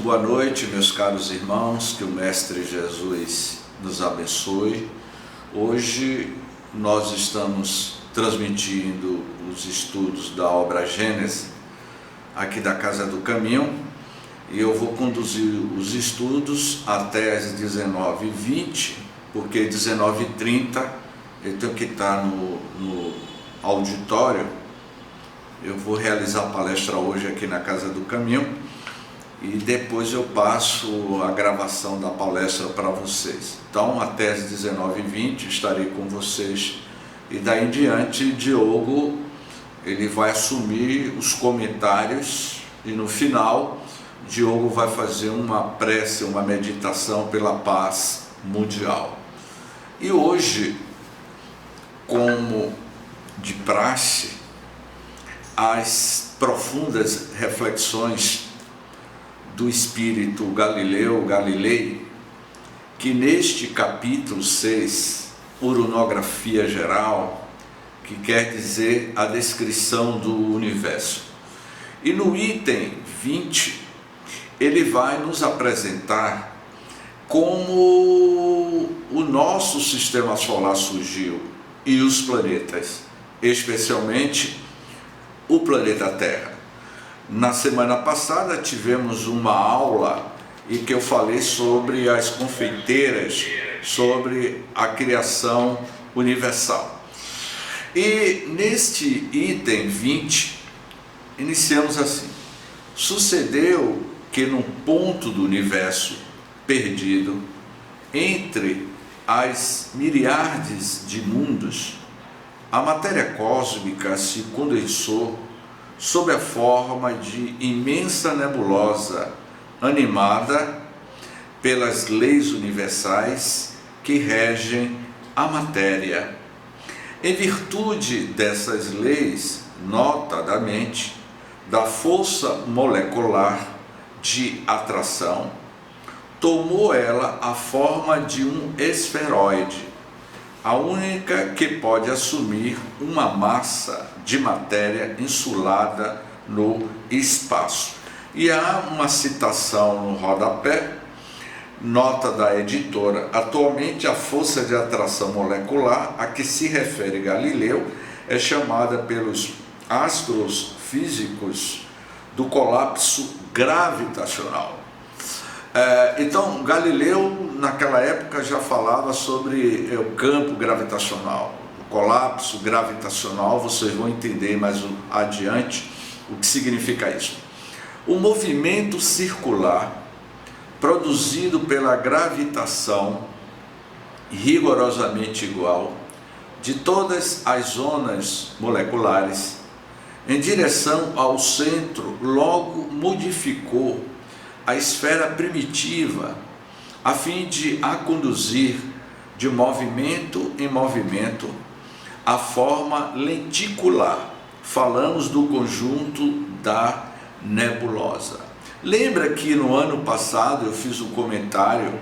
boa noite, meus caros irmãos, que o Mestre Jesus nos abençoe. Hoje nós estamos transmitindo os estudos da obra Gênesis, aqui da Casa do Caminho, e eu vou conduzir os estudos até às 19h20, porque 19h30 eu tenho que estar no auditório. Eu vou realizar a palestra hoje aqui na Casa do Caminho e depois eu passo a gravação da palestra para vocês. Então, até às 19h20 estarei com vocês e daí em diante, Diogo, ele vai assumir os comentários e no final, Diogo vai fazer uma prece, uma meditação pela paz mundial. E hoje, como de praxe, as profundas reflexões do espírito Galilei, que neste capítulo 6, Uranografia Geral, que quer dizer a descrição do universo. E no item 20, ele vai nos apresentar como o nosso sistema solar surgiu e os planetas, especialmente o planeta Terra. Na semana passada tivemos uma aula em que eu falei sobre as confeiteiras, sobre a criação universal. E neste item 20, iniciamos assim: sucedeu que num ponto do universo perdido, entre as miríades de mundos, a matéria cósmica se condensou sob a forma de imensa nebulosa, animada pelas leis universais que regem a matéria. Em virtude dessas leis, notadamente, da força molecular de atração, tomou ela a forma de um esferoide, a única que pode assumir uma massa de matéria insulada no espaço. E há uma citação no rodapé, nota da editora: atualmente a força de atração molecular a que se refere Galileu é chamada pelos astrofísicos do colapso gravitacional. Então, Galileu, naquela época, já falava sobre o campo gravitacional, o colapso gravitacional. Vocês vão entender mais adiante o que significa isso. O movimento circular produzido pela gravitação rigorosamente igual de todas as zonas moleculares em direção ao centro logo modificou a esfera primitiva, a fim de a conduzir de movimento em movimento a forma lenticular. Falamos do conjunto da nebulosa. Lembra que no ano passado eu fiz um comentário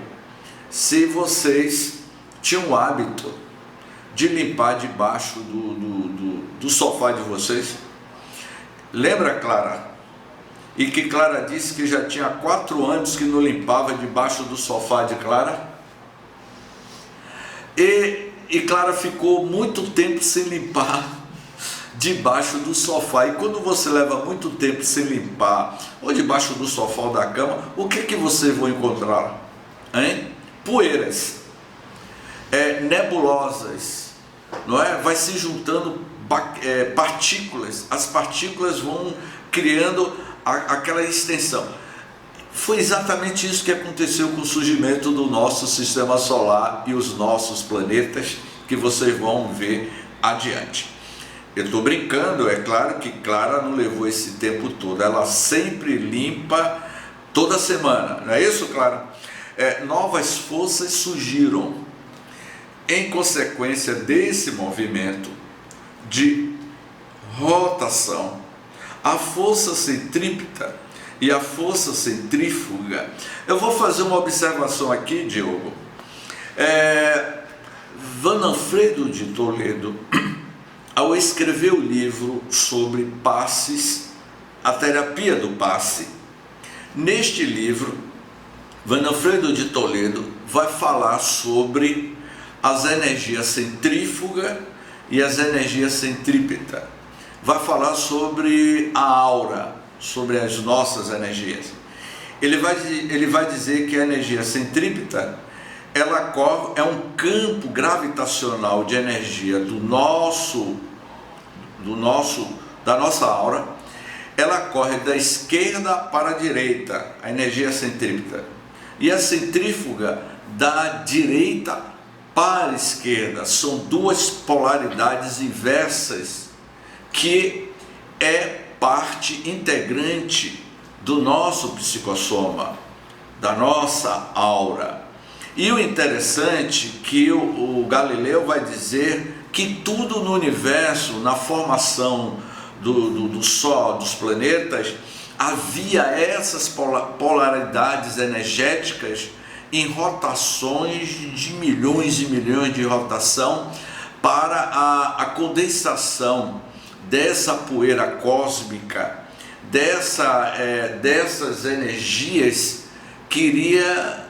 se vocês tinham o hábito de limpar debaixo do sofá de vocês? Lembra, Clara? E que Clara disse que já tinha 4 anos que não limpava debaixo do sofá de Clara. E Clara ficou muito tempo sem limpar debaixo do sofá. E quando você leva muito tempo sem limpar, ou debaixo do sofá ou da cama, o que vocês vão encontrar? Hein? Poeiras, nebulosas, não é? Vai se juntando partículas. As partículas vão criando aquela extensão. Foi exatamente isso que aconteceu com o surgimento do nosso sistema solar e os nossos planetas, que vocês vão ver adiante. Eu estou brincando, é claro que Clara não levou esse tempo todo, ela sempre limpa toda semana, não é isso, Clara? Novas forças surgiram em consequência desse movimento de rotação. A força centrípeta e a força centrífuga. Eu vou fazer uma observação aqui, Diogo. Manfredo de Toledo, ao escrever o livro sobre passes, a terapia do passe, Neste livro, Manfredo de Toledo vai falar sobre as energias centrífuga e as energias centrípeta. Vai falar sobre a aura, sobre as nossas energias. Ele vai dizer que a energia centrípeta é um campo gravitacional de energia da nossa aura. Ela corre da esquerda para a direita, a energia centrípeta, e a centrífuga da direita para a esquerda. São duas polaridades inversas que é parte integrante do nosso psicossoma, da nossa aura. E o interessante é que o Galileu vai dizer que tudo no universo, na formação do Sol, dos planetas, havia essas polaridades energéticas em rotações de milhões e milhões de rotação para a condensação dessa poeira cósmica, dessas energias que iria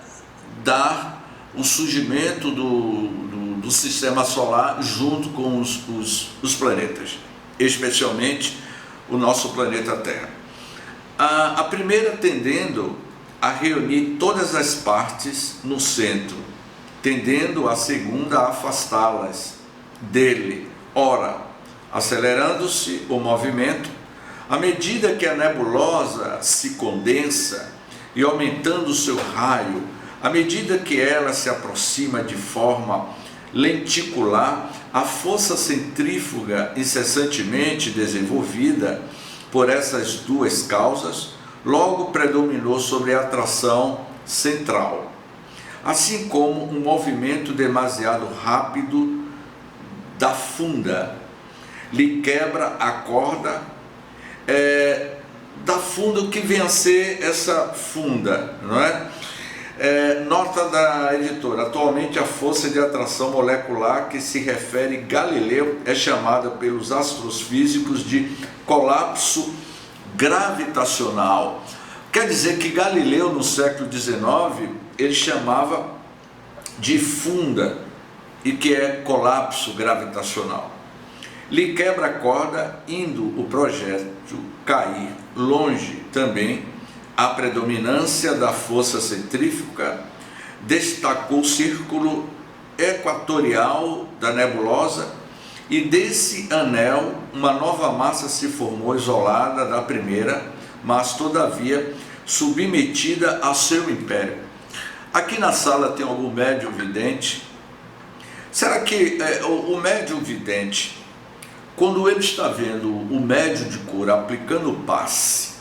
dar o surgimento do sistema solar junto com os planetas, especialmente o nosso planeta Terra. A primeira tendendo a reunir todas as partes no centro, tendendo a segunda a afastá-las dele. Ora, acelerando-se o movimento, à medida que a nebulosa se condensa e aumentando o seu raio, à medida que ela se aproxima de forma lenticular, a força centrífuga incessantemente desenvolvida por essas duas causas logo predominou sobre a atração central, assim como um movimento demasiado rápido da funda lhe quebra a corda da funda, o que vem a ser essa funda, não é? Nota da editora: atualmente a força de atração molecular que se refere Galileu é chamada pelos astrofísicos de colapso gravitacional. Quer dizer que Galileu, no século XIX, ele chamava de funda, e que é colapso gravitacional. Lhe quebra a corda, indo o projétil cair longe também. A predominância da força centrífuga destacou o círculo equatorial da nebulosa, e desse anel uma nova massa se formou isolada da primeira, mas todavia submetida a seu império. Aqui na sala tem algum médium vidente? Será que o médium vidente, quando ele está vendo o médium de cura aplicando o passe,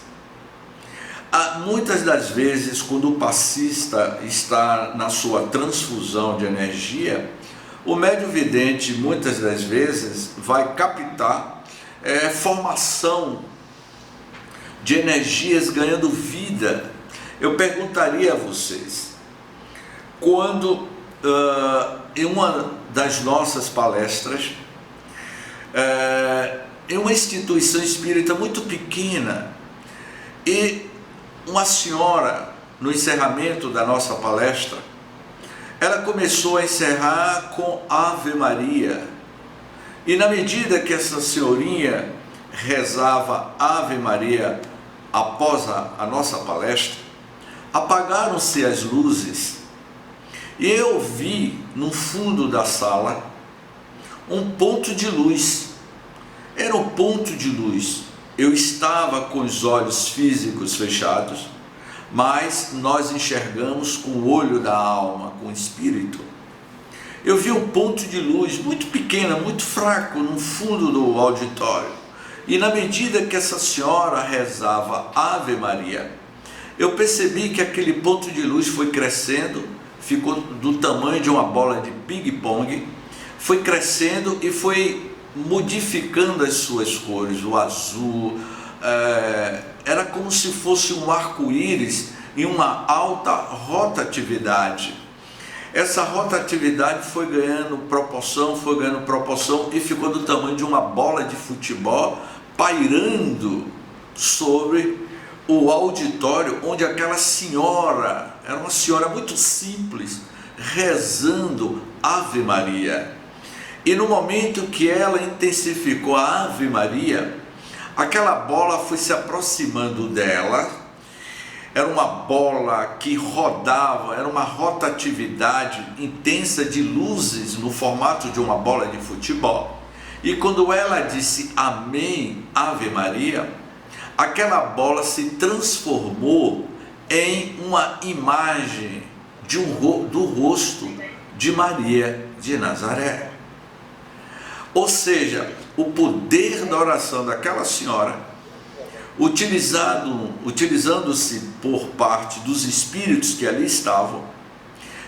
muitas das vezes, quando o passista está na sua transfusão de energia, o médium vidente, muitas das vezes, vai captar formação de energias ganhando vida. Eu perguntaria a vocês, quando em uma das nossas palestras, em uma instituição espírita muito pequena, e uma senhora, no encerramento da nossa palestra, ela começou a encerrar com Ave Maria, e na medida que essa senhorinha rezava Ave Maria após a nossa palestra, apagaram-se as luzes, e eu vi no fundo da sala um ponto de luz. Era um ponto de luz. Eu estava com os olhos físicos fechados, mas nós enxergamos com o olho da alma, com o espírito. Eu vi um ponto de luz muito pequeno, muito fraco, no fundo do auditório. E na medida que essa senhora rezava Ave Maria, eu percebi que aquele ponto de luz foi crescendo, ficou do tamanho de uma bola de ping-pong, foi crescendo e foi modificando as suas cores, o azul, era como se fosse um arco-íris em uma alta rotatividade. Essa rotatividade foi ganhando proporção e ficou do tamanho de uma bola de futebol, pairando sobre o auditório onde aquela senhora, era uma senhora muito simples, rezando Ave Maria. E no momento que ela intensificou a Ave Maria, aquela bola foi se aproximando dela. Era uma bola que rodava, era uma rotatividade intensa de luzes no formato de uma bola de futebol. E quando ela disse Amém, Ave Maria, aquela bola se transformou em uma imagem do rosto de Maria de Nazaré. Ou seja, o poder da oração daquela senhora, utilizando-se por parte dos espíritos que ali estavam,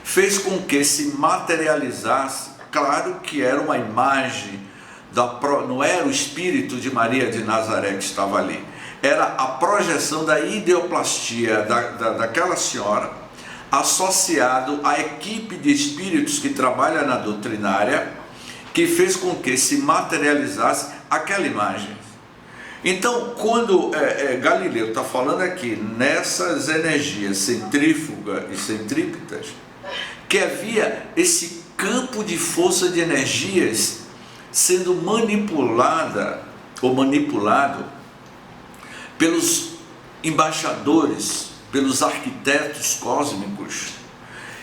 fez com que se materializasse. Claro que era uma imagem, não era o espírito de Maria de Nazaré que estava ali, era a projeção da ideoplastia daquela senhora, associado à equipe de espíritos que trabalha na doutrinária, que fez com que se materializasse aquela imagem. Então, quando Galileu está falando aqui nessas energias centrífugas e centrípetas, que havia esse campo de força de energias sendo manipulado pelos embaixadores, pelos arquitetos cósmicos,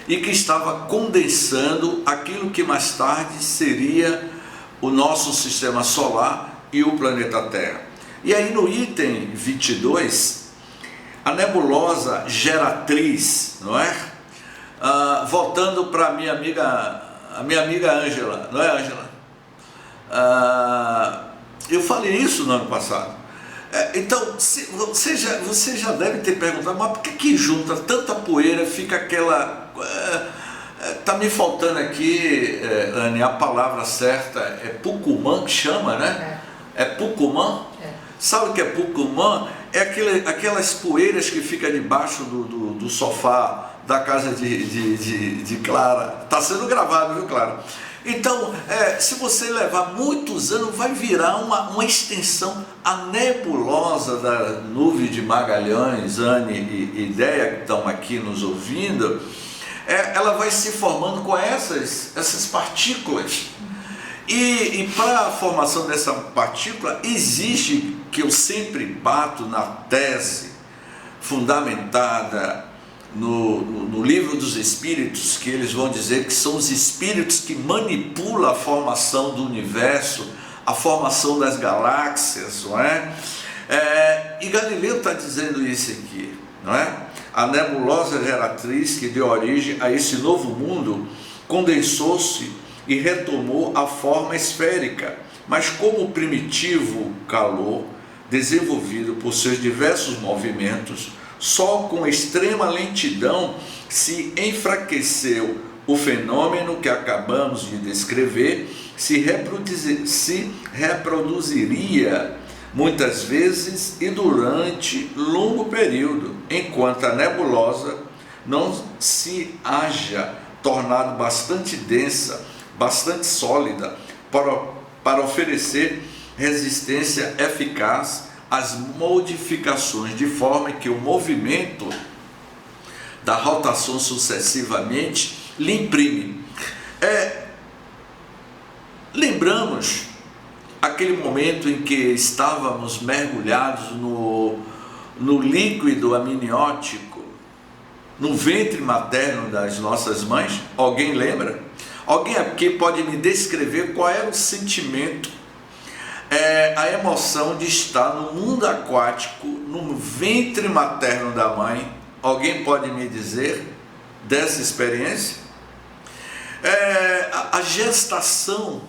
e que estava condensando aquilo que mais tarde seria o nosso sistema solar e o planeta Terra. E aí no item 22, a nebulosa geratriz, não é? Voltando para a minha amiga Ângela, não é, Ângela? Eu falei isso no ano passado. Então, você já deve ter perguntado, mas por que junta tanta poeira, fica aquela... Está me faltando aqui, Anne, a palavra certa, é Pucumã que chama, né? É Pucumã? Sabe o que é Pucumã? É aquelas poeiras que ficam debaixo do sofá da casa de Clara. Está sendo gravado, viu, Clara? Então, se você levar muitos anos, vai virar uma extensão. A nebulosa da nuvem de Magalhães, Anne e Ideia, que estão aqui nos ouvindo, ela vai se formando com essas partículas. E para a formação dessa partícula, existe, que eu sempre bato na tese fundamentada no livro dos Espíritos, que eles vão dizer que são os espíritos que manipulam a formação do universo, a formação das galáxias, não é? E Galileu está dizendo isso aqui, não é? A nebulosa geratriz que deu origem a esse novo mundo condensou-se e retomou a forma esférica, mas como primitivo calor desenvolvido por seus diversos movimentos, só com extrema lentidão se enfraqueceu o fenômeno que acabamos de descrever, se reproduziria muitas vezes e durante longo período, enquanto a nebulosa não se haja tornado bastante densa, bastante sólida, para oferecer resistência eficaz às modificações, de forma que o movimento da rotação sucessivamente lhe imprime. Lembramos aquele momento em que estávamos mergulhados no líquido amniótico, no ventre materno das nossas mães? Alguém lembra? Alguém aqui pode me descrever qual era o sentimento, a emoção de estar no mundo aquático, no ventre materno da mãe? Alguém pode me dizer dessa experiência? A gestação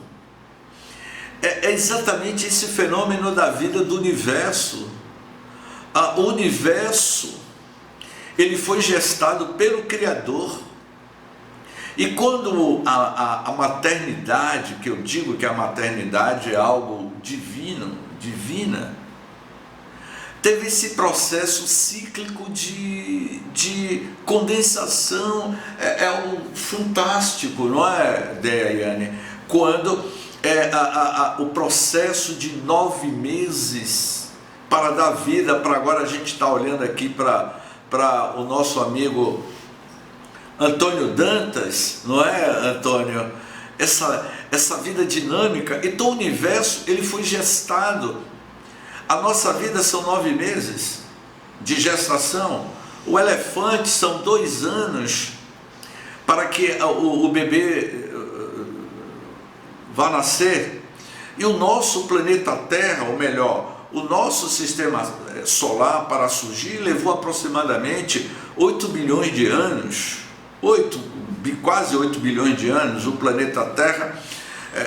é exatamente esse fenômeno da vida do universo. O universo, ele foi gestado pelo Criador. E quando a maternidade, que eu digo que a maternidade é algo divina, teve esse processo cíclico de condensação, fantástico, não é, Deiane? Quando o processo de 9 meses para dar vida, para agora a gente está olhando aqui para o nosso amigo Antônio Dantas, não é, Antônio? Essa vida dinâmica. Então o universo, ele foi gestado. A nossa vida são 9 meses de gestação. O elefante são 2 anos para que o bebê vá nascer. E o nosso planeta Terra, ou melhor, o nosso sistema solar para surgir levou aproximadamente 8 bilhões de anos. Quase 8 bilhões de anos. O planeta Terra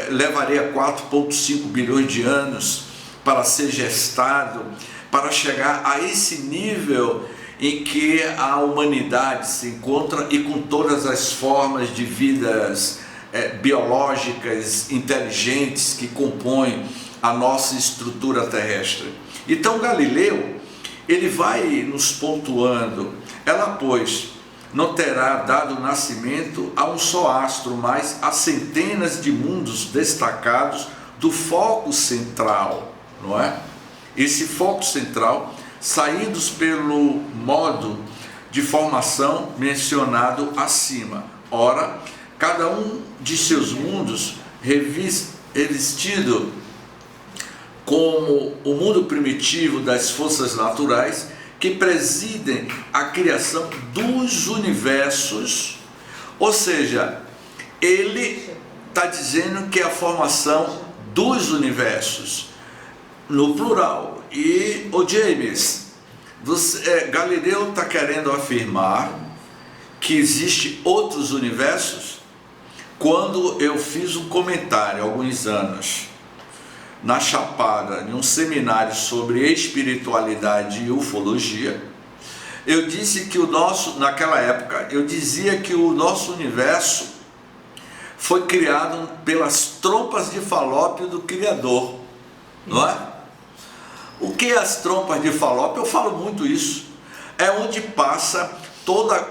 levaria 4,5 bilhões de anos para ser gestado, para chegar a esse nível em que a humanidade se encontra e com todas as formas de vidas biológicas, inteligentes que compõem a nossa estrutura terrestre. Então Galileu, ele vai nos pontuando: ela, pois, não terá dado nascimento a um só astro, mas a centenas de mundos destacados do foco central, não é? Esse foco central, saídos pelo modo de formação mencionado acima. Ora, cada um de seus mundos revestido como o mundo primitivo das forças naturais que presidem a criação dos universos. Ou seja, ele está dizendo que é a formação dos universos, no plural. E, James, Galileu está querendo afirmar que existe outros universos? Quando eu fiz um comentário há alguns anos na Chapada, em um seminário sobre espiritualidade e ufologia, eu disse que naquela época, eu dizia que o nosso universo foi criado pelas trompas de Falópio do Criador, não é? O que é as trompas de Falópio? Eu falo muito isso. É onde passa toda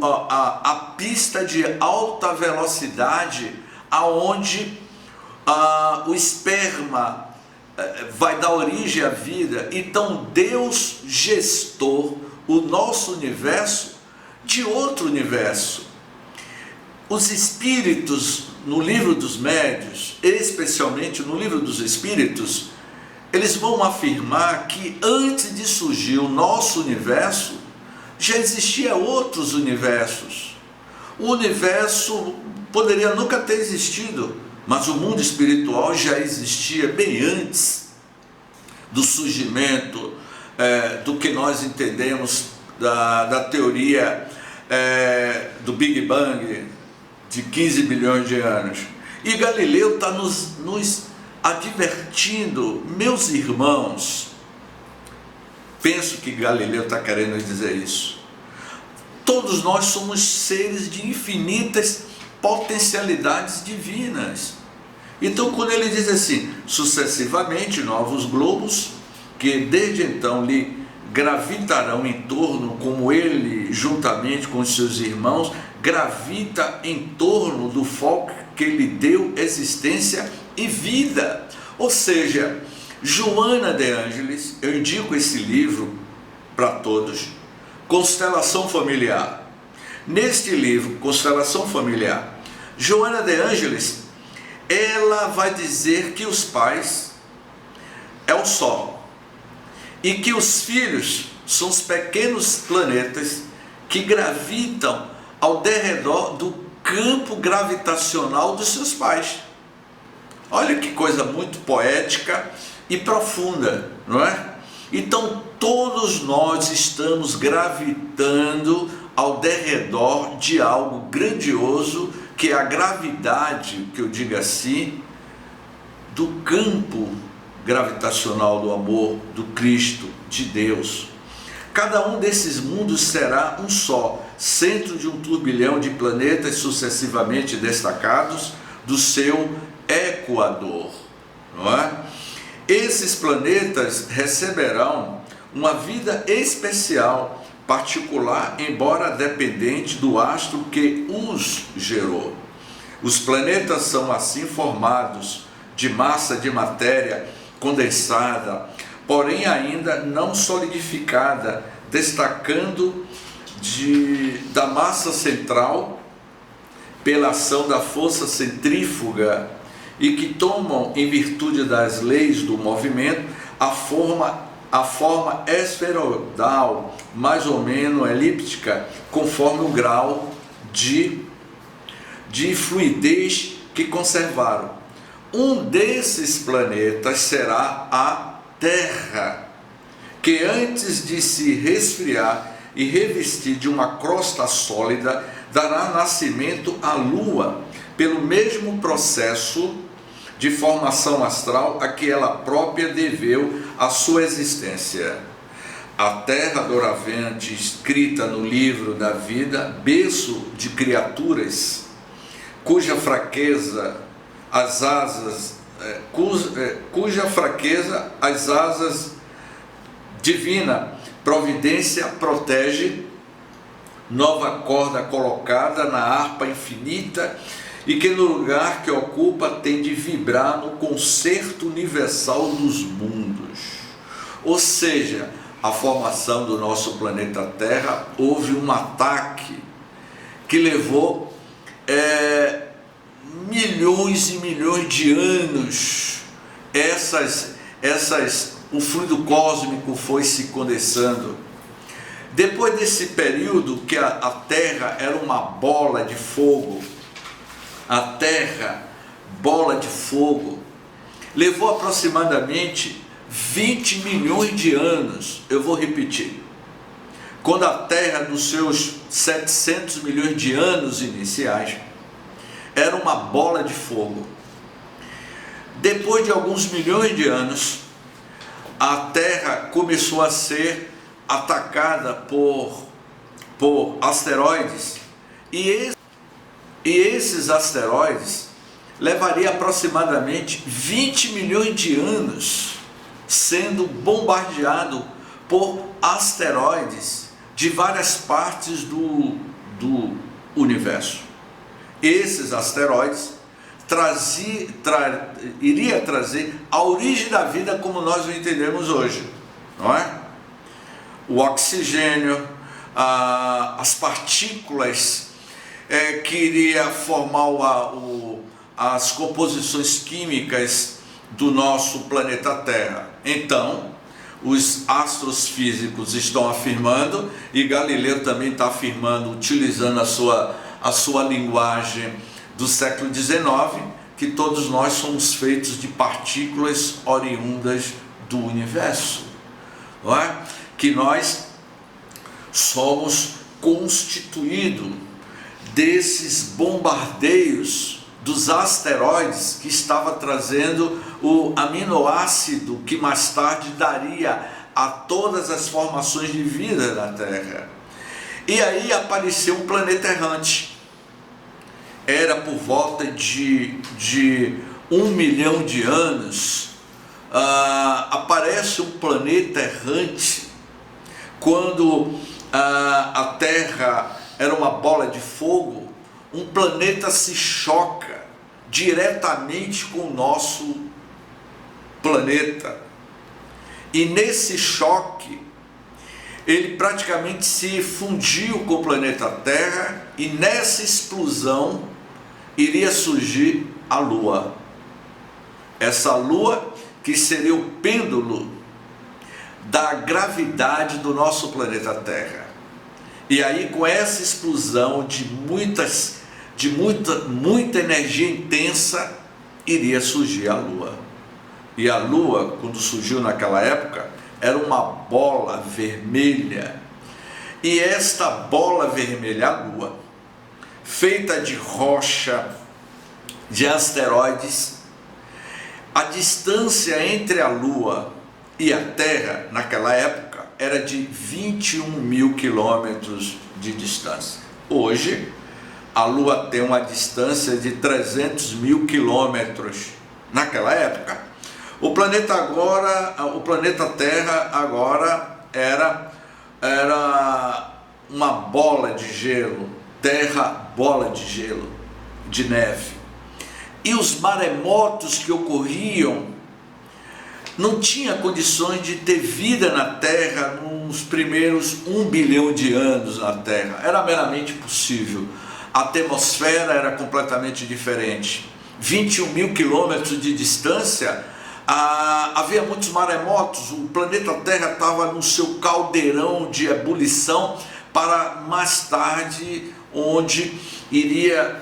a pista de alta velocidade, aonde o esperma vai dar origem à vida. Então Deus gestou o nosso universo de outro universo. Os espíritos, no livro dos médiuns, especialmente no livro dos espíritos, eles vão afirmar que antes de surgir o nosso universo, já existia outros universos. O universo poderia nunca ter existido, mas o mundo espiritual já existia bem antes do surgimento do que nós entendemos da teoria do Big Bang, de 15 bilhões de anos. E Galileu está nos advertindo, meus irmãos, penso que Galileu está querendo dizer isso. Todos nós somos seres de infinitas potencialidades divinas. Então, quando ele diz assim, sucessivamente novos globos, que desde então lhe gravitarão em torno, como ele, juntamente com os seus irmãos, gravita em torno do foco que lhe deu existência e vida. Ou seja, Joana de Ângeles, eu indico esse livro para todos, Constelação Familiar. Neste livro, Constelação Familiar, Joana de Ângeles, ela vai dizer que os pais é o Sol e que os filhos são os pequenos planetas que gravitam ao derredor do campo gravitacional dos seus pais. Olha que coisa muito poética e profunda, não é? Então todos nós estamos gravitando ao derredor de algo grandioso, que é a gravidade, que eu diga assim, do campo gravitacional do amor, do Cristo, de Deus. Cada um desses mundos será um só, centro de um turbilhão de planetas sucessivamente destacados do seu equador, não é? Esses planetas receberão uma vida especial, particular, embora dependente do astro que os gerou. Os planetas são assim formados de massa de matéria condensada porém ainda não solidificada, destacando da massa central pela ação da força centrífuga e que tomam, em virtude das leis do movimento, a forma esferoidal, mais ou menos elíptica, conforme o grau de fluidez que conservaram. Um desses planetas será a Terra, que antes de se resfriar e revestir de uma crosta sólida, dará nascimento à Lua, pelo mesmo processo de formação astral a que ela própria deveu a sua existência. A Terra doravante, escrita no livro da vida, berço de criaturas, cuja fraqueza as asas divina providência protege, nova corda colocada na harpa infinita, e que no lugar que ocupa tem de vibrar no concerto universal dos mundos. Ou seja, a formação do nosso planeta Terra, houve um ataque que levou milhões e milhões de anos. O fluido cósmico foi se condensando. Depois desse período que a Terra era uma bola de fogo, a Terra, bola de fogo, levou aproximadamente 20 milhões de anos. Eu vou repetir. Quando a Terra, nos seus 700 milhões de anos iniciais, era uma bola de fogo. Depois de alguns milhões de anos, a Terra começou a ser atacada por asteroides, e esses asteroides levariam aproximadamente 20 milhões de anos sendo bombardeado por asteroides de várias partes do universo. Esses asteroides iria trazer a origem da vida como nós o entendemos hoje, não é? O oxigênio, as partículas que iria formar as composições químicas do nosso planeta Terra. Então, os astrofísicos estão afirmando, e Galileu também está afirmando, utilizando a sua linguagem do século XIX, que todos nós somos feitos de partículas oriundas do universo, não é? Que nós somos constituídos desses bombardeios dos asteroides que estava trazendo o aminoácido que mais tarde daria a todas as formações de vida na Terra. E aí apareceu um planeta errante. Era por volta de 1 milhão de anos, aparece um planeta errante quando a Terra era uma bola de fogo. Um planeta se choca diretamente com o nosso planeta, e nesse choque ele praticamente se fundiu com o planeta Terra, e nessa explosão iria surgir a Lua. Essa Lua que seria o pêndulo da gravidade do nosso planeta Terra. E aí, com essa explosão de muita energia intensa, iria surgir a Lua. E a Lua, quando surgiu naquela época, era uma bola vermelha. E esta bola vermelha, a Lua, feita de rocha, de asteroides, a distância entre a Lua e a Terra, naquela época, era de 21 mil quilômetros de distância. Hoje, a Lua tem uma distância de 300 mil quilômetros. Naquela época, o planeta Terra agora era uma bola de gelo, Terra bola de gelo, de neve. E os maremotos que ocorriam não tinha condições de ter vida na Terra nos primeiros 1 bilhão de anos na Terra. Era meramente impossível. A atmosfera era completamente diferente. 21 mil quilômetros de distância, havia muitos maremotos, o planeta Terra estava no seu caldeirão de ebulição para mais tarde, onde iria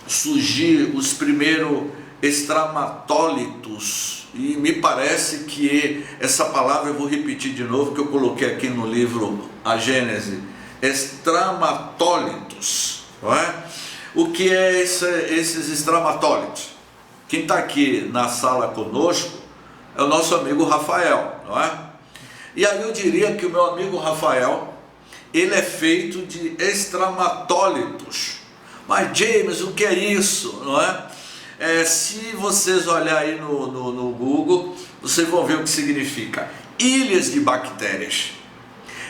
surgir os primeiros estramatólitos. E me parece que essa palavra eu vou repetir de novo, que eu coloquei aqui no livro A Gênese, estramatólitos, não é? O que é esses estramatólitos? Quem está aqui na sala conosco é o nosso amigo Rafael, não é? E aí eu diria que o meu amigo Rafael, ele é feito de estramatólitos. Mas James, o que é isso, não é? Se vocês olharem aí no Google, vocês vão ver o que significa. Ilhas de bactérias.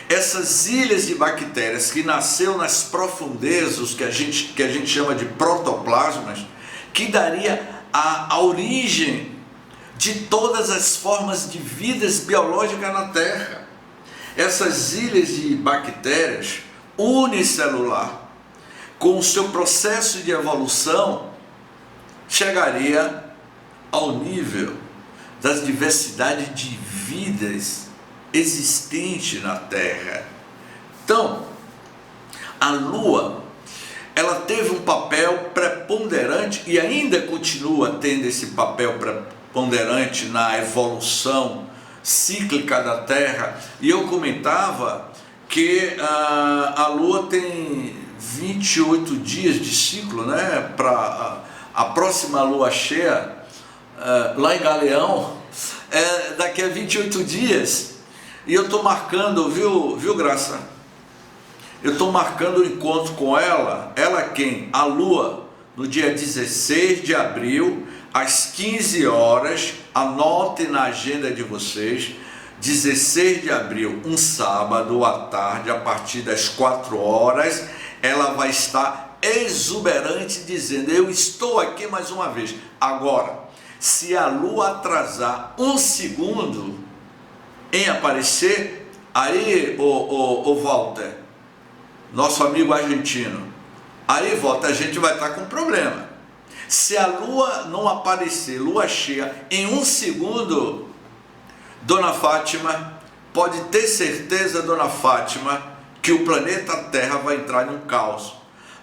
Essas ilhas de bactérias que nasceram nas profundezas, que a gente chama de protoplasmas, que daria a origem de todas as formas de vidas biológicas na Terra. Essas ilhas de bactérias unicelular, com o seu processo de evolução, chegaria ao nível das diversidades de vidas existentes na Terra. Então, a Lua, ela teve um papel preponderante e ainda continua tendo esse papel preponderante na evolução cíclica da Terra. E eu comentava que a Lua tem 28 dias de ciclo, né? Para a próxima Lua cheia, lá em Galeão, daqui a 28 dias. E eu estou marcando, viu Graça? Eu estou marcando o encontro com ela. Ela quem? A Lua, no dia 16 de abril, às 15 horas, anotem na agenda de vocês, 16 de abril, um sábado à tarde, a partir das 4 horas, ela vai estar exuberante dizendo: eu estou aqui mais uma vez. Agora, se a Lua atrasar 1 segundo em aparecer, aí o Walter, nosso amigo argentino, aí Walter, a gente vai estar com problema. Se a Lua não aparecer, Lua cheia, em 1 segundo, Dona Fátima, pode ter certeza, Dona Fátima, que o planeta Terra vai entrar em um caos.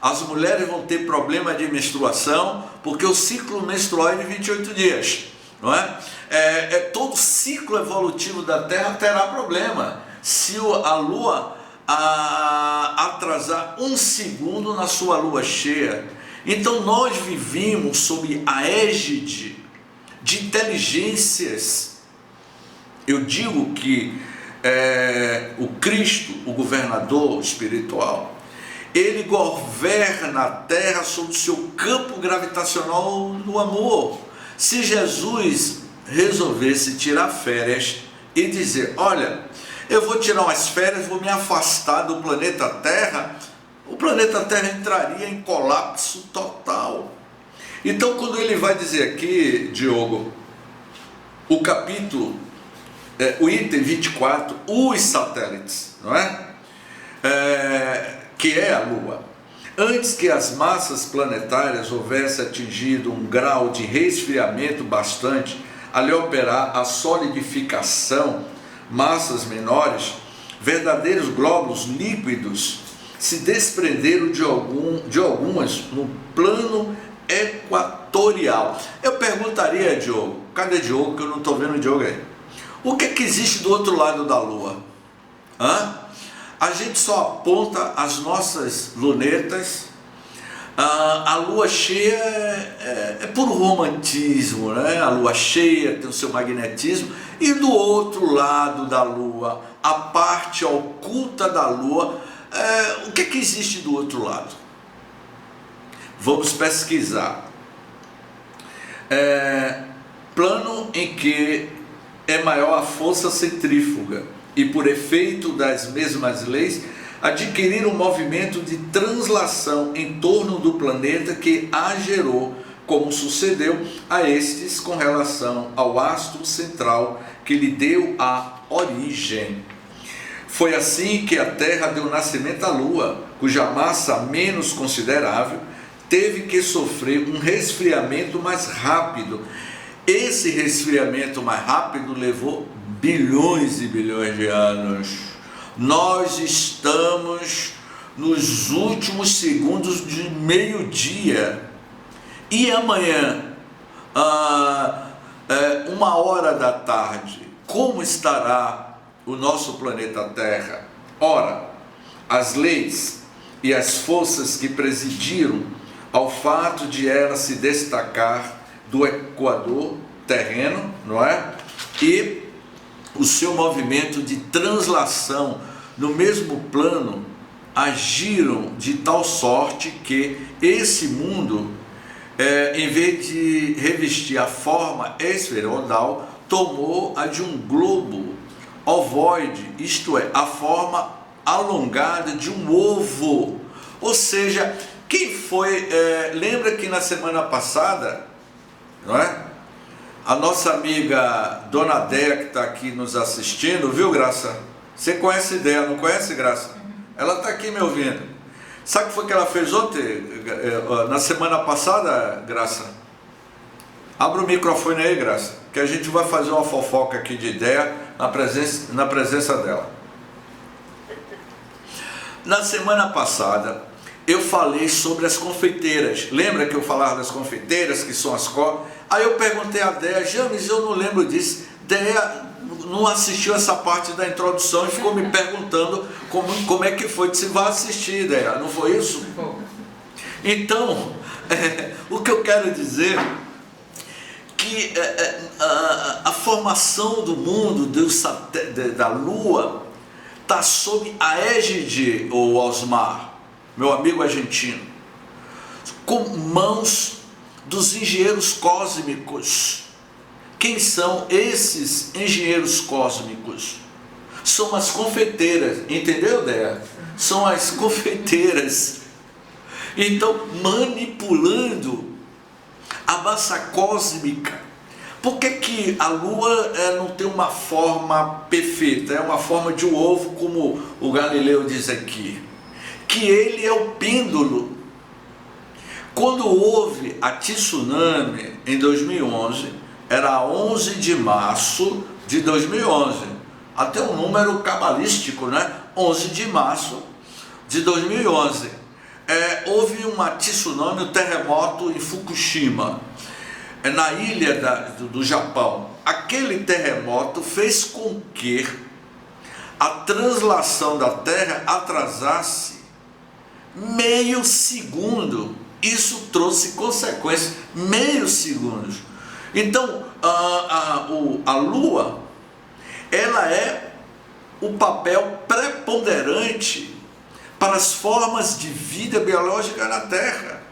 As mulheres vão ter problema de menstruação, porque o ciclo menstrual é de 28 dias, não é? Todo ciclo evolutivo da Terra terá problema se a Lua atrasar 1 segundo na sua Lua cheia. Então nós vivemos sob a égide de inteligências. Eu digo que o Cristo, o governador espiritual, ele governa a Terra sob o seu campo gravitacional do amor. Se Jesus resolvesse tirar férias e dizer: olha, eu vou tirar umas férias, vou me afastar do planeta Terra, o planeta Terra entraria em colapso total. Então, quando ele vai dizer aqui, Diogo, o capítulo, o item 24, os satélites, não é? Que é a Lua. Antes que as massas planetárias houvessem atingido um grau de resfriamento bastante a lhe operar a solidificação, massas menores, verdadeiros glóbulos líquidos se desprenderam de algumas no plano equatorial. Eu perguntaria, Diogo, cadê Diogo, que eu não estou vendo o Diogo aí? O que é que existe do outro lado da Lua? A gente só aponta as nossas lunetas. A Lua cheia é puro romantismo, né? A Lua cheia tem o seu magnetismo, e do outro lado da Lua, a parte oculta da Lua, o que é que existe do outro lado? Vamos pesquisar. Plano em que é maior a força centrífuga e, por efeito das mesmas leis, adquirir um movimento de translação em torno do planeta que a gerou, como sucedeu a estes com relação ao astro central que lhe deu a origem. Foi assim que a Terra deu nascimento à Lua, cuja massa menos considerável teve que sofrer um resfriamento mais rápido. Esse resfriamento mais rápido levou bilhões e bilhões de anos. Nós estamos nos últimos segundos de meio-dia. E amanhã, 1h da tarde, como estará o nosso planeta Terra? Ora, as leis e as forças que presidiram ao fato de ela se destacar do equador terreno, não é? E o seu movimento de translação no mesmo plano agiram de tal sorte que esse mundo, em vez de revestir a forma esferoidal, tomou a de um globo ovoide, isto é, a forma alongada de um ovo. Ou seja, quem foi, lembra que na semana passada, não é? A nossa amiga Dona Déia, que está aqui nos assistindo, viu, Graça? Você conhece Déia, não conhece, Graça? Ela está aqui me ouvindo. Sabe o que foi que ela fez ontem, na semana passada, Graça? Abre o microfone aí, Graça, que a gente vai fazer uma fofoca aqui de Déia na presença dela. Na semana passada, eu falei sobre as confeiteiras. Lembra que eu falava das confeiteiras, que são as Aí eu perguntei a Déia, James, eu não lembro disso. Déia não assistiu essa parte da introdução e ficou me perguntando como é que foi que você vai assistir, Déia. Não foi isso? Então, o que eu quero dizer que a formação do mundo da Lua está sob a égide, o Osmar, meu amigo argentino, com mãos dos engenheiros cósmicos. Quem são esses engenheiros cósmicos? São as confeiteiras, entendeu, Déia? São as confeiteiras. Então, manipulando a massa cósmica. Por que a Lua não tem uma forma perfeita? É uma forma de um ovo, como o Galileu diz aqui. Que ele é o pêndulo. Quando houve a tsunami em 2011, era 11 de março de 2011. Até um número cabalístico, né? 11 de março de 2011. Houve uma tsunami, um terremoto em Fukushima, na ilha do Japão. Aquele terremoto fez com que a translação da Terra atrasasse meio segundo. Isso trouxe consequências, meio segundo. Então, a Lua, ela é o papel preponderante para as formas de vida biológica na Terra.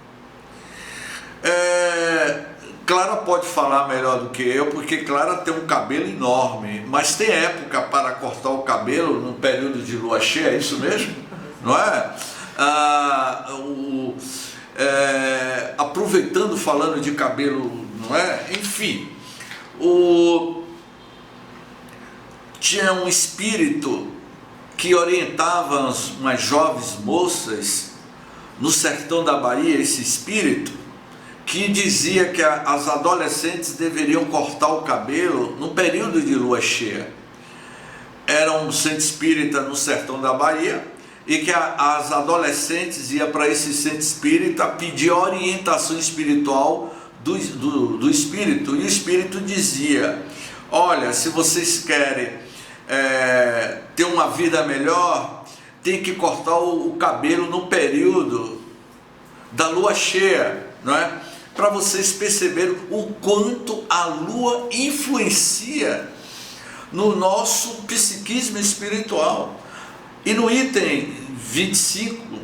Clara pode falar melhor do que eu, porque Clara tem um cabelo enorme, mas tem época para cortar o cabelo no período de lua cheia, é isso mesmo? Não é? Aproveitando, falando de cabelo, não é? Enfim, tinha um espírito que orientava umas jovens moças no sertão da Bahia, esse espírito que dizia que as adolescentes deveriam cortar o cabelo no período de lua cheia. Era um centro espírita no sertão da Bahia, e que as adolescentes iam para esse centro espírita pedir orientação espiritual do espírito, e o espírito dizia: olha, se vocês querem ter uma vida melhor, tem que cortar o cabelo no período da lua cheia, não é? Para vocês perceberem o quanto a lua influencia no nosso psiquismo espiritual. E no item 25,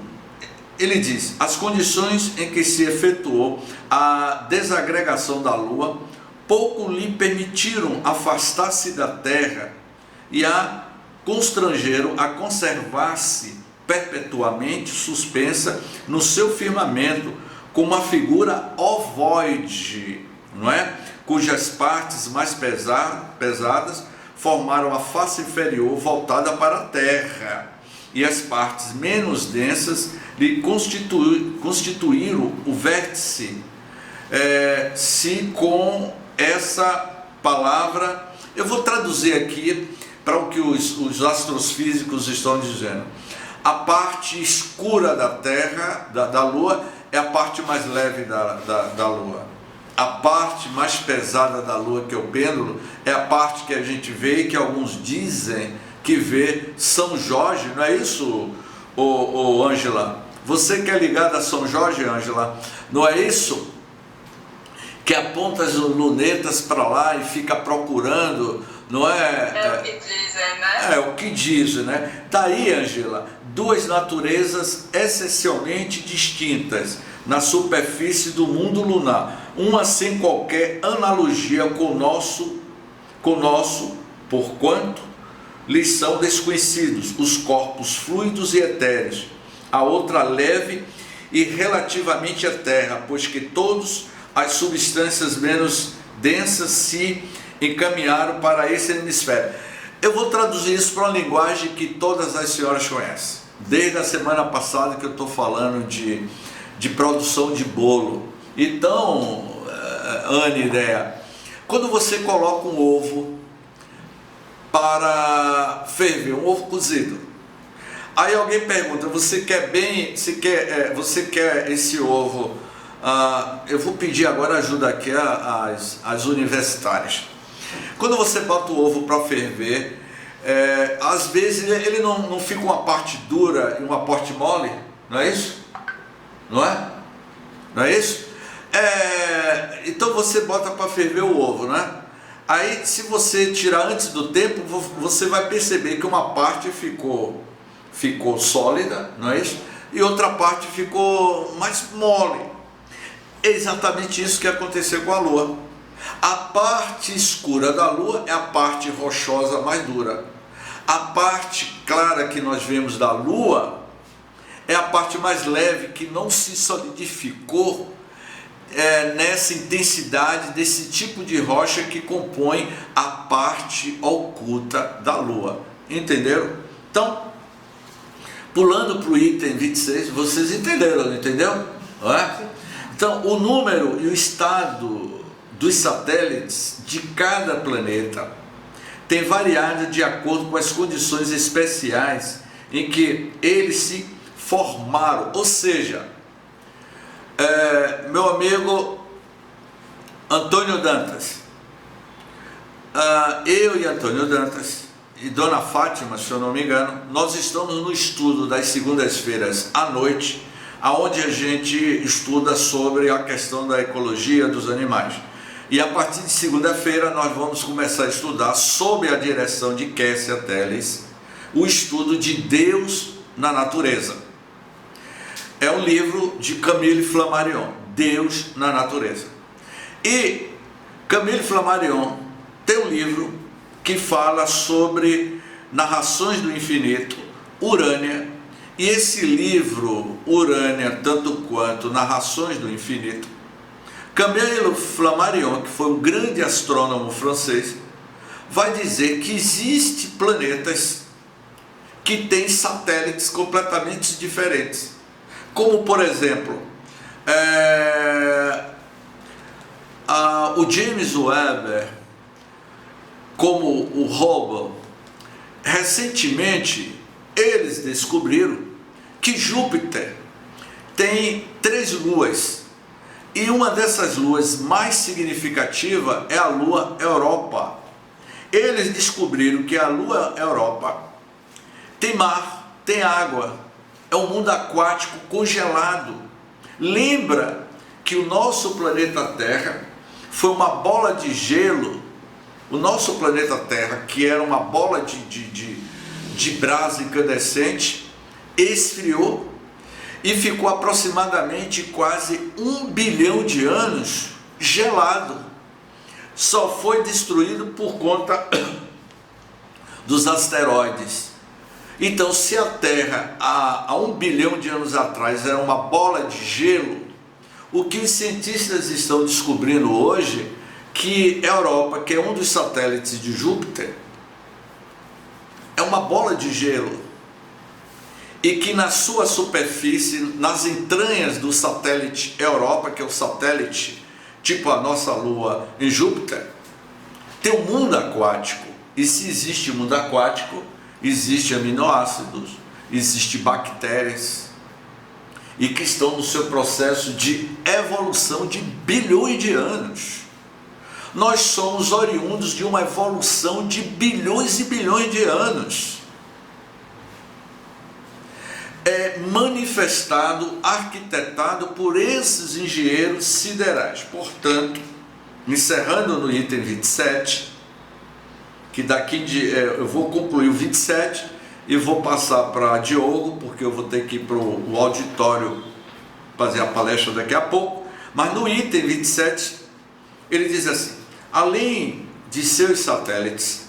ele diz: as condições em que se efetuou a desagregação da Lua pouco lhe permitiram afastar-se da Terra e a constrangeram a conservar-se perpetuamente suspensa no seu firmamento, com uma figura ovoide, não é? Cujas partes mais pesadas formaram a face inferior voltada para a terra, e as partes menos densas lhe constituíram o vértice. Se com essa palavra, eu vou traduzir aqui para o que os astrofísicos estão dizendo. A parte escura da Terra, da Lua, é a parte mais leve da Lua. A parte mais pesada da Lua, que é o pêndulo, é a parte que a gente vê e que alguns dizem que vê São Jorge, não é isso, Ângela? Você que é ligada a São Jorge, Ângela, não é isso? Que aponta as lunetas para lá e fica procurando, não é? É o que dizem, né? É o que dizem, né? Tá aí, Ângela, duas naturezas essencialmente distintas na superfície do mundo lunar, uma sem qualquer analogia com o nosso, porquanto lhes são desconhecidos os corpos fluidos e etéreos, a outra leve e relativamente à terra, pois que todas as substâncias menos densas se encaminharam para esse hemisfério. Eu vou traduzir isso para uma linguagem que todas as senhoras conhecem. Desde a semana passada que eu estou falando de produção de bolo. Então, Anne, ideia, quando você coloca um ovo para ferver, um ovo cozido, aí alguém pergunta, você quer esse ovo? Eu vou pedir agora ajuda aqui às universitárias. Quando você bota o ovo para ferver, às vezes ele não fica uma parte dura e uma parte mole, não é isso? Não é? Não é isso? Então você bota para ferver o ovo, né? Aí se você tirar antes do tempo, você vai perceber que uma parte ficou sólida, não é isso? E outra parte ficou mais mole. É exatamente isso que aconteceu com a Lua. A parte escura da Lua é a parte rochosa mais dura. A parte clara que nós vemos da Lua é a parte mais leve, que não se solidificou nessa intensidade desse tipo de rocha que compõe a parte oculta da Lua. Entenderam? Então, pulando para o item 26, vocês entenderam, não entendeu? Não é? Então, o número e o estado dos satélites de cada planeta tem variado de acordo com as condições especiais em que eles se formaram. Ou seja, meu amigo Antônio Dantas, eu e Antônio Dantas e Dona Fátima, se eu não me engano, nós estamos no estudo das segundas-feiras à noite, aonde a gente estuda sobre a questão da ecologia dos animais. E a partir de segunda-feira nós vamos começar a estudar, sob a direção de Kessia Teles, o estudo de Deus na natureza. É um livro de Camille Flammarion, Deus na natureza. E Camille Flammarion tem um livro que fala sobre narrações do infinito, Urânia. E esse livro, Urânia, tanto quanto Narrações do Infinito, Camille Flammarion, que foi um grande astrônomo francês, vai dizer que existem planetas que têm satélites completamente diferentes. Como, por exemplo, o James Webb, como o Hubble. Recentemente, eles descobriram que Júpiter tem 3 luas, e uma dessas luas mais significativa é a Lua Europa. Eles descobriram que a Lua Europa tem mar, tem água, é um mundo aquático congelado. Lembra que o nosso planeta Terra foi uma bola de gelo. O nosso planeta Terra, que era uma bola de brasa incandescente, esfriou e ficou aproximadamente quase 1 bilhão de anos gelado. Só foi destruído por conta dos asteroides. Então, se a Terra há 1 bilhão de anos atrás era uma bola de gelo, o que os cientistas estão descobrindo hoje, que a Europa, que é um dos satélites de Júpiter, é uma bola de gelo, e que na sua superfície, nas entranhas do satélite Europa, que é o satélite tipo a nossa Lua em Júpiter, tem um mundo aquático. E se existe mundo aquático, existe aminoácidos, existe bactérias, e que estão no seu processo de evolução de bilhões de anos. Nós somos oriundos de uma evolução de bilhões e bilhões de anos. É manifestado, arquitetado por esses engenheiros siderais. Portanto, encerrando no item 27, que eu vou concluir o 27 e vou passar para Diogo, porque eu vou ter que ir para o auditório fazer a palestra daqui a pouco. Mas no item 27, ele diz assim: além de seus satélites,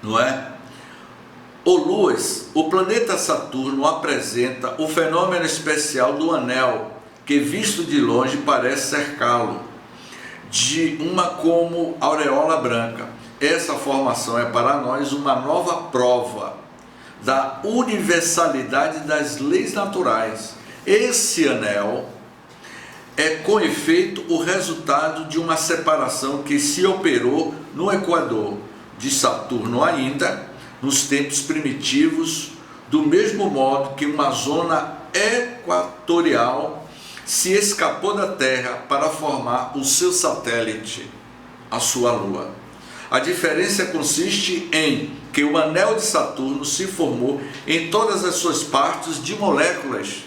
não é? Ou luas, o planeta Saturno apresenta o fenômeno especial do anel, que visto de longe parece cercá-lo, de uma como aureola branca. Essa formação é para nós uma nova prova da universalidade das leis naturais. Esse anel é com efeito o resultado de uma separação que se operou no equador de Saturno ainda, nos tempos primitivos, do mesmo modo que uma zona equatorial se escapou da Terra para formar o seu satélite, a sua Lua. A diferença consiste em que o anel de Saturno se formou em todas as suas partes de moléculas.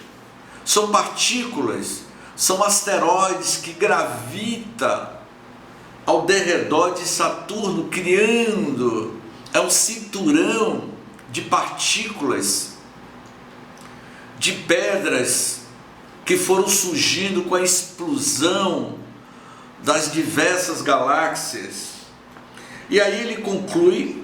São partículas, são asteroides que gravitam ao derredor de Saturno, criando um cinturão de partículas, de pedras que foram surgindo com a explosão das diversas galáxias. E aí ele conclui: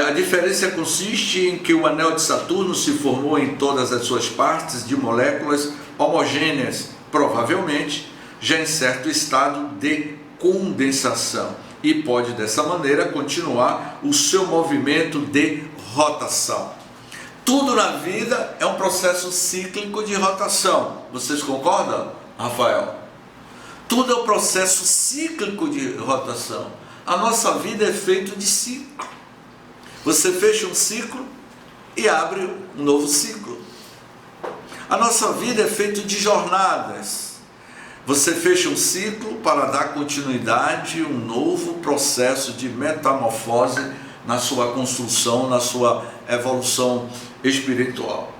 a diferença consiste em que o anel de Saturno se formou em todas as suas partes de moléculas homogêneas, provavelmente já em certo estado de condensação, e pode dessa maneira continuar o seu movimento de rotação. Tudo na vida é um processo cíclico de rotação. Vocês concordam, Rafael? Tudo é um processo cíclico de rotação. A nossa vida é feita de ciclo. Você fecha um ciclo e abre um novo ciclo. A nossa vida é feita de jornadas. Você fecha um ciclo para dar continuidade, um novo processo de metamorfose na sua construção, na sua evolução espiritual.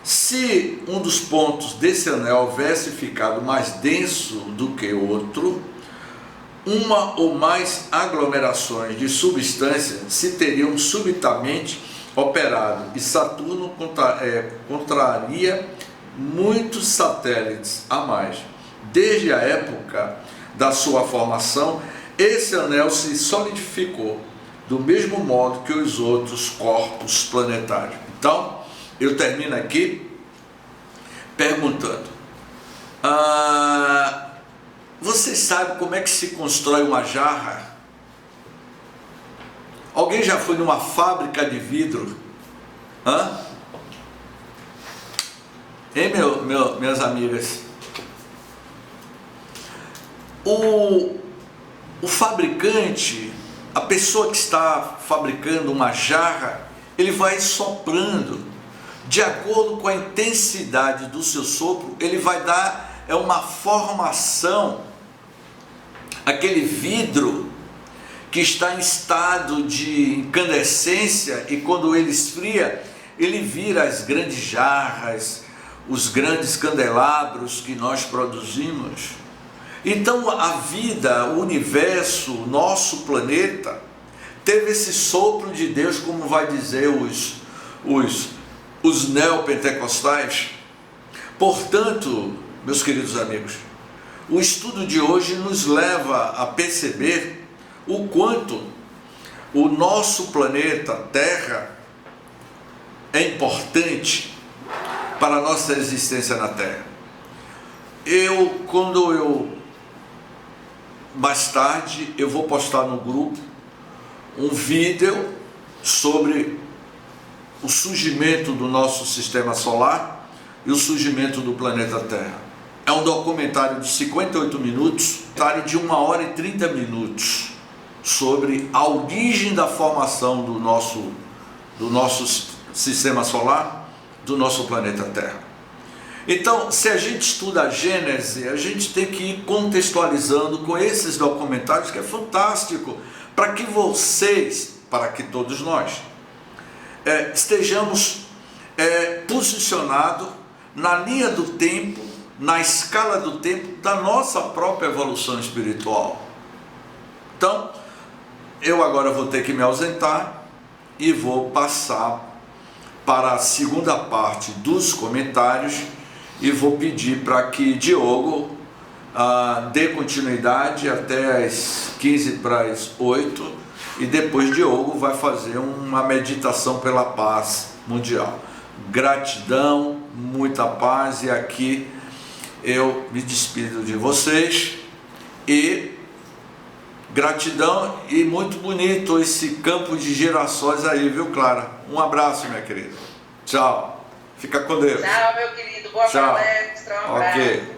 Se um dos pontos desse anel houvesse ficado mais denso do que o outro, uma ou mais aglomerações de substância se teriam subitamente operado, e Saturno contraria muitos satélites a mais. Desde a época da sua formação, esse anel se solidificou do mesmo modo que os outros corpos planetários. Então, eu termino aqui perguntando: vocês sabem como é que se constrói uma jarra? Alguém já foi numa fábrica de vidro? Hein, minhas amigas? O fabricante, a pessoa que está fabricando uma jarra, ele vai soprando. De acordo com a intensidade do seu sopro, ele vai dar uma formação. Aquele vidro que está em estado de incandescência, e quando ele esfria, ele vira as grandes jarras, os grandes candelabros que nós produzimos. Então a vida, o universo, o nosso planeta, teve esse sopro de Deus, como vai dizer os neopentecostais. Portanto, meus queridos amigos, o estudo de hoje nos leva a perceber o quanto o nosso planeta Terra é importante para a nossa existência na Terra. mais tarde, eu vou postar no grupo um vídeo sobre o surgimento do nosso sistema solar e o surgimento do planeta Terra. É um documentário de 58 minutos, de 1 hora e 30 minutos, sobre a origem da formação do nosso sistema solar, do nosso planeta Terra. Então, se a gente estuda a Gênese, a gente tem que ir contextualizando com esses documentários, que é fantástico, para que vocês, para que todos nós, estejamos posicionados na linha do tempo, na escala do tempo da nossa própria evolução espiritual. Então, eu agora vou ter que me ausentar e vou passar para a segunda parte dos comentários e vou pedir para que Diogo dê continuidade até as 7:45 e depois Diogo vai fazer uma meditação pela paz mundial. Gratidão, muita paz, e aqui eu me despido de vocês e gratidão, e muito bonito esse campo de girassóis aí, viu, Clara? Um abraço, minha querida. Tchau. Fica com Deus. Tchau, meu querido. Boa palestra. Um abraço. Ok.